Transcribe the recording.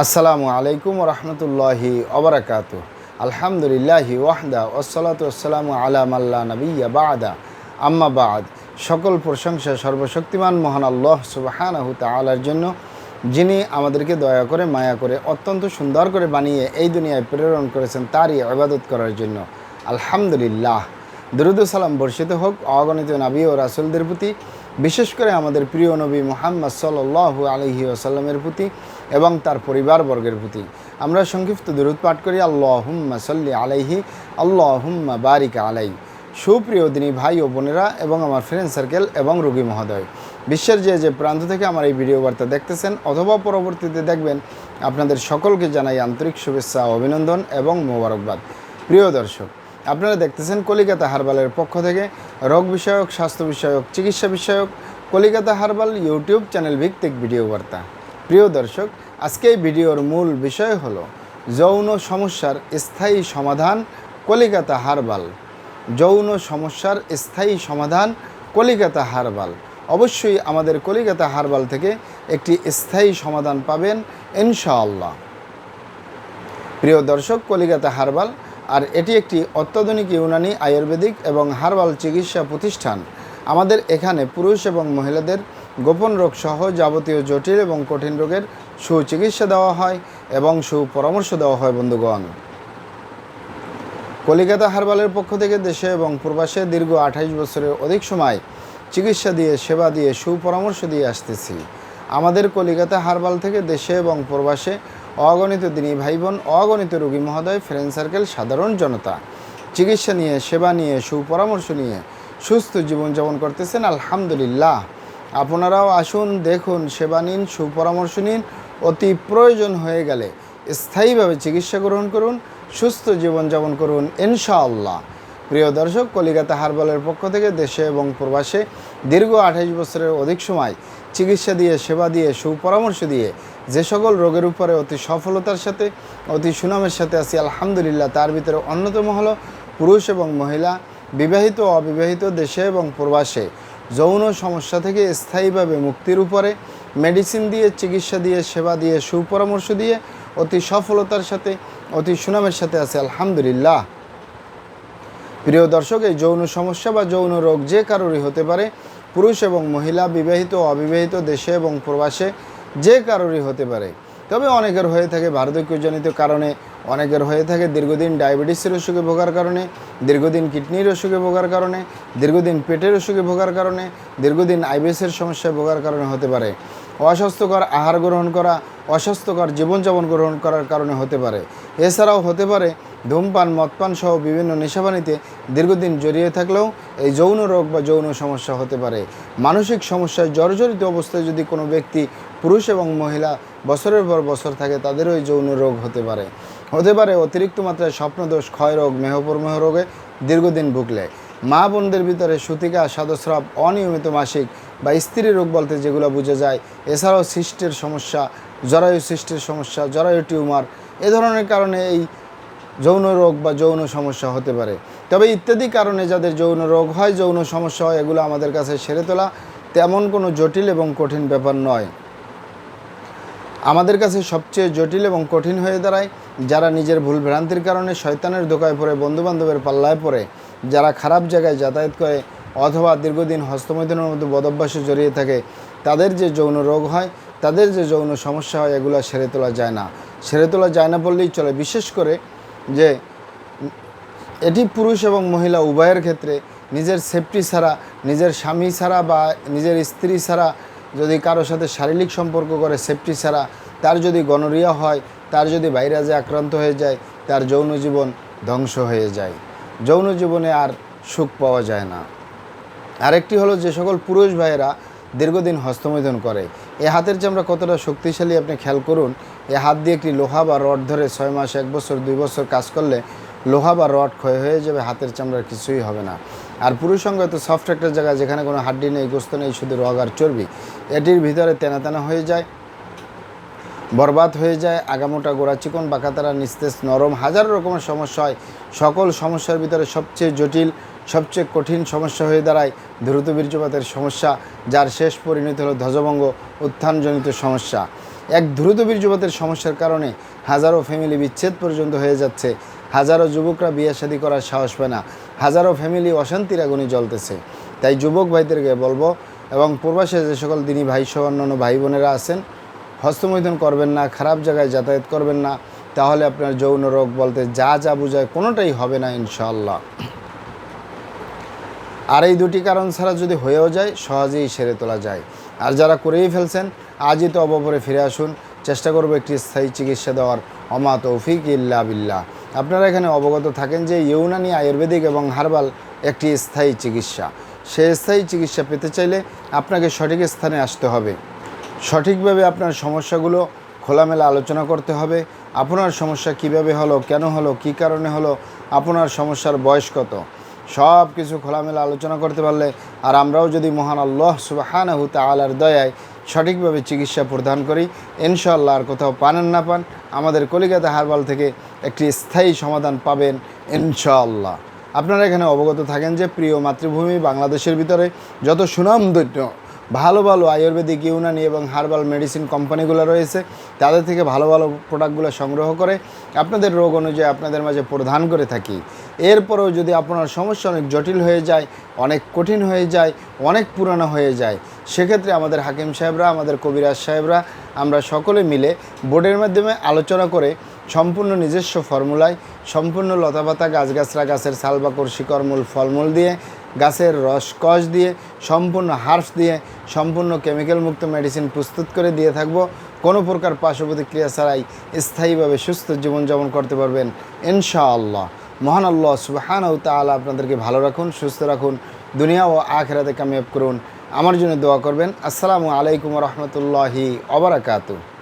আসসালামু আলাইকুম রহমতুল্লাহি ওবরাকাতু। আলহামদুলিল্লাহি ওয়াহদা ওয়াসসালাতু ওয়াসসালামু আলা মাল্লা নবিয়্যা বা'দা আম্মা বা'দ। সকল প্রশংসা সর্বশক্তিমান মহান আল্লাহ সুবহানাহু তাআলার জন্য, যিনি আমাদেরকে দয়া করে মায়া করে অত্যন্ত সুন্দর করে বানিয়ে এই দুনিয়ায় প্রেরণ করেছেন তারই ইবাদত করার জন্য। আলহামদুলিল্লাহ। দরুদ ও সালাম বর্ষিত হোক অগণিত নবী ও রাসূলদের প্রতি, বিশেষ করে আমাদের প্রিয় নবী মুহাম্মদ সাল্লাল্লাহু আলাইহি ওয়াসাল্লামের প্রতি এবং তার পরিবারবর্গের প্রতি। আমরা সংক্ষিপ্ত দরুদ পাঠ করি, আল্লাহুম্মা সাল্লি আলাইহি, আল্লাহুম্মা বারিক আলাইহি। সুপ্রিয় দিনী ভাই ও বোনেরা এবং আমার ফ্রেন্ড সার্কেল এবং রোগী মহোদয়, বিশ্বের যে প্রান্ত থেকে আমার এই ভিডিও বার্তা দেখতেছেন অথবা পরবর্তীতে দেখবেন, আপনাদের সকলকে জানাই আন্তরিক শুভেচ্ছা, অভিনন্দন এবং মোবারকবাদ। প্রিয় দর্শক, আপনারা দেখতেছেন কলিকাতা হার্বালের পক্ষ থেকে রোগ বিষয়ক, স্বাস্থ্য বিষয়ক, চিকিৎসা বিষয়ক কলিকাতা হার্বাল ইউটিউব চ্যানেল ভিত্তিক ভিডিও বার্তা। প্রিয় দর্শক, আজকে এই ভিডিওর মূল বিষয় হলো যৌন সমস্যার স্থায়ী সমাধান কলিকাতা হার্বাল। যৌন সমস্যার স্থায়ী সমাধান কলিকাতা হার্বাল। অবশ্যই আমাদের কলিকাতা হার্বাল থেকে একটি স্থায়ী সমাধান পাবেন ইনশাআল্লাহ। প্রিয় দর্শক, কলিকাতা হার্বাল আর এটি একটি অত্যাধুনিক ইউনানি আয়ুর্বেদিক এবং হার্বাল চিকিৎসা প্রতিষ্ঠান। আমাদের এখানে পুরুষ এবং মহিলাদের গোপন রোগ সহ যাবতীয় জটিল এবং কঠিন রোগের সুচিকিৎসা দেওয়া হয় এবং সুপরামর্শ দেওয়া হয়। বন্ধুগণ, কলিকাতা হার্বালের পক্ষ থেকে দেশে এবং প্রবাসে দীর্ঘ 28 বছরের অধিক সময় চিকিৎসা দিয়ে, সেবা দিয়ে, সুপরামর্শ দিয়ে আসতেছি। আমাদের কলিকাতা হার্বাল থেকে দেশে এবং প্রবাসে অগণিত দিনী ভাই বোন, অগণিত রোগী মহোদয়, ফ্রেন্ড সার্কেল, সাধারণ জনতা চিকিৎসা নিয়ে, সেবা নিয়ে, সুপরামর্শ নিয়ে সুস্থ জীবনযাপন করতেছেন। আলহামদুলিল্লাহ। আপনারাও আসুন, দেখুন, সেবা নিন, সুপরামর্শ নিন। অতি প্রয়োজন হয়ে গেলে স্থায়ীভাবে চিকিৎসা গ্রহণ করুন, সুস্থ জীবনযাপন করুন ইনশাআল্লাহ। প্রিয় দর্শক, কলিকাতা হার্বালের পক্ষ থেকে দেশে এবং প্রবাসে দীর্ঘ 28 বছরের অধিক সময় চিকিৎসা দিয়ে, সেবা দিয়ে, সুপরামর্শ দিয়ে যে সকল রোগের উপরে অতি সফলতার সাথে, অতি সুনামের সাথে আছি আলহামদুলিল্লাহ, তার ভিতরে অন্যতম হলো পুরুষ এবং মহিলা, বিবাহিত ও অবিবাহিত, দেশে এবং প্রবাসে যৌন সমস্যা থেকে স্থায়ীভাবে মুক্তির উপরে মেডিসিন দিয়ে, চিকিৎসা দিয়ে, সেবা দিয়ে, সুপরামর্শ দিয়ে অতি সফলতার সাথে, অতি সুনামের সাথে আছে আলহামদুলিল্লাহ। প্রিয় দর্শক, এই যৌন সমস্যা বা যৌন রোগ যে কারোরই হতে পারে, পুরুষ এবং মহিলা, বিবাহিত ও অবিবাহিত, দেশে এবং প্রবাসে যে কারোরই হতে পারে। তবে অনেকের হয়ে থাকে বার্ধক্যজনিত কারণে, অনেকের হয়ে থাকে দীর্ঘদিন ডায়াবেটিসের অসুখে ভোগার কারণে, দীর্ঘদিন কিডনির অসুখে ভোগার কারণে, দীর্ঘদিন পেটের অসুখে ভোগার কারণে, দীর্ঘদিন আইবিএসের সমস্যায় ভোগার কারণে হতে পারে, অস্বাস্থ্যকর আহার গ্রহণ করা, অস্বাস্থ্যকর জীবনযাপন গ্রহণ করার কারণে হতে পারে। এছাড়াও হতে পারে ধূমপান, মদপান সহ বিভিন্ন নেশাপানিতে দীর্ঘদিন জড়িয়ে থাকলেও এই যৌন রোগ বা যৌন সমস্যা হতে পারে। মানসিক সমস্যায় জর্জরিত অবস্থায় যদি কোনো ব্যক্তি, পুরুষ এবং মহিলা, বছরের পর বছর থাকে, তাদেরও এই যৌন রোগ হতে পারে। অতিরিক্ত মাত্রায় স্বপ্নদোষ, ক্ষয়রোগ, মেহপ্রমেহ রোগে দীর্ঘদিন ভুগলে, মা বোনদের ভিতরে সূতিকা, সাদস্রাব, অনিয়মিত মাসিক বা স্ত্রী রোগ বলতে যেগুলো বোঝা যায়। এছাড়াও সিস্টের সমস্যা, জরায়ু সিস্টের সমস্যা, জরায়ু টিউমার, এ ধরনের কারণে এই যৌন রোগ বা যৌন সমস্যা হতে পারে। তবে ইত্যাদি কারণে যাদের যৌন রোগ হয়, যৌন সমস্যা হয়, এগুলো আমাদের কাছে সেরে তোলা তেমন কোনো জটিল এবং কঠিন ব্যাপার নয়। আমাদের কাছে সবচেয়ে জটিল এবং কঠিন হয়ে দাঁড়ায় যারা নিজের ভুল ভ্রান্তির কারণে শয়তানের ধোকায় পড়ে, বন্ধুবান্ধবের পাল্লায় পড়ে, যারা খারাপ জায়গায় যাতায়াত করে অথবা দীর্ঘদিন হস্তমৈথুনের মতো বদভ্যাসে জড়িয়ে থাকে, তাদের যে যৌন রোগ হয়, তাদের যে যৌন সমস্যা হয়, এগুলো সেরে তোলা যায় না। সেরে তোলা যায় না বললেই চলে। বিশেষ করে যে এটি পুরুষ এবং মহিলা উভয়ের ক্ষেত্রে নিজের সেফটি ছাড়া, নিজের স্বামী ছাড়া বা নিজের স্ত্রী ছাড়া যদি কারোর সাথে শারীরিক সম্পর্ক করে, সেফটি ছাড়া, তার যদি গনোরিয়া হয়, তার যদি ভাইরাসে আক্রান্ত হয়ে যায়, তার যৌন জীবন ধ্বংস হয়ে যায়। যৌন জীবনে আর সুখ পাওয়া যায় না। আরেকটি হলো যে সকল পুরুষ ভাইয়েরা দীর্ঘদিন হস্তমৈথুন করে, এ হাতের চামড়া কতটা শক্তিশালী আপনি খেয়াল করুন। এ হাত দিয়ে একটি লোহা বা রড ধরে 6 মাস, 1 বছর, 2 বছর কাজ করলে লোহা বা রড ক্ষয় হয়ে যাবে, হাতের চামড়ার কিছুই হবে না। আর পুরুষ অঙ্গ এত সফট একটা জায়গা, যেখানে কোনো হাড্ডি নেই, গোস্ত নেই, শুধু রগ আর চর্বি। এটির ভিতরে তেনা তেনা হয়ে যায়, বরবাদ হয়ে যায়, আগামোটা, গোড়া চিকন, বাঁকাতারা, নিস্তেজ, নরম, হাজার রকমের সমস্যা হয়। সকল সমস্যার ভিতরে সবচেয়ে জটিল, সবচেয়ে কঠিন সমস্যা হয়ে দাঁড়ায় দ্রুত বীর্যপাতের সমস্যা, যার শেষ পরিণতি হলো ধ্বজভঙ্গ, উত্থানজনিত সমস্যা। এক দ্রুত বীর্যপাতের সমস্যার কারণে হাজারো ফ্যামিলি বিচ্ছেদ পর্যন্ত হয়ে যাচ্ছে, হাজারো যুবকরা বিয়ে শাদী করার সাহস পায় না, হাজারো ফ্যামিলি অশান্তির আগুনে জ্বলতেছে। তাই যুবক ভাইদেরকে বলবো এবং প্রবাসে যে সকল দিনী ভাই সহ অন্যান্য ভাই বোনেরা আছেন, হস্তমৈথুন করবেন না, খারাপ জায়গায় যাতায়াত করবেন না, তাহলে আপনার যৌন রোগ বলতে যা যা বোঝায় কোনোটাই হবে না ইনশাআল্লাহ। আর এই দুটি কারণ ছাড়া যদি হয়েও যায় সহজেই সেরে তোলা যায়। আর যারা করেই ফেলছেন আজই তো অবপরে ফিরে আসুন, চেষ্টা করব একটি স্থায়ী চিকিৎসা দেওয়ার। অমা তৌফিক ইল্লা বিল্লাহ। আপনারা এখানে অবগত থাকেন যে ইউনানি আয়ুর্বেদিক এবং হার্বাল একটি স্থায়ী চিকিৎসা। সেই স্থায়ী চিকিৎসা পেতে চাইলে আপনাকে সঠিক স্থানে আসতে হবে, সঠিকভাবে আপনার সমস্যাগুলো খোলামেলা আলোচনা করতে হবে। আপনার সমস্যা কিভাবে হলো, কেন হলো, কী কারণে হলো, আপনার সমস্যার বয়স কত, সব কিছু খোলামেলা আলোচনা করতে পারলে আর আমরাও যদি মহান আল্লাহ সুবহানাহু তাআলার দয়ায় সঠিকভাবে চিকিৎসা প্রদান করি, ইনশাআল্লাহ আর কোথাও পান না পান আমাদের কলিকাতা হার্বাল থেকে একটি স্থায়ী সমাধান পাবেন ইনশাআল্লাহ। আপনারা এখানে অবগত থাকেন যে প্রিয় মাতৃভূমি বাংলাদেশের ভিতরে যত সুনামধন্য ভালো ভালো আয়ুর্বেদিক, ইউনানি এবং হার্বাল মেডিসিন কোম্পানিগুলো রয়েছে, তাদের থেকে ভালো ভালো প্রোডাক্টগুলো সংগ্রহ করে আপনাদের রোগ অনুযায়ী আপনাদের মাঝে প্রদান করে থাকি। এরপরেও যদি আপনার সমস্যা অনেক জটিল হয়ে যায়, অনেক কঠিন হয়ে যায়, অনেক পুরানো হয়ে যায়, সেক্ষেত্রে আমাদের হাকিম সাহেবরা, আমাদের কবিরাজ সাহেবরা, আমরা সকলে মিলে বোর্ডের মাধ্যমে আলোচনা করে সম্পূর্ণ নিজস্ব ফর্মুলায়, সম্পূর্ণ লতাপাতা, গাছগাছরা, গাছের ছালবাকড়, শিকড়মূল, ফলমূল দিয়ে, গাছের রসকস দিয়ে, সম্পূর্ণ হার্বস দিয়ে, সম্পূর্ণ কেমিক্যাল মুক্ত মেডিসিন প্রস্তুত করে দিয়ে থাকবো। কোনো প্রকার পার্শ্ব প্রতিক্রিয়া ছাড়াই স্থায়ীভাবে সুস্থ জীবনযাপন করতে পারবেন ইনশাআল্লাহ। মহান আল্লাহ সুবহানাহু তাআলা আপনাদেরকে ভালো রাখুন, সুস্থ রাখুন, দুনিয়া ও আখিরাতে কামিয়াব করুন। আমার জন্য দোয়া করবেন। আসসালামু আলাইকুম ওয়া রাহমাতুল্লাহি ওয়া বারাকাতুহু।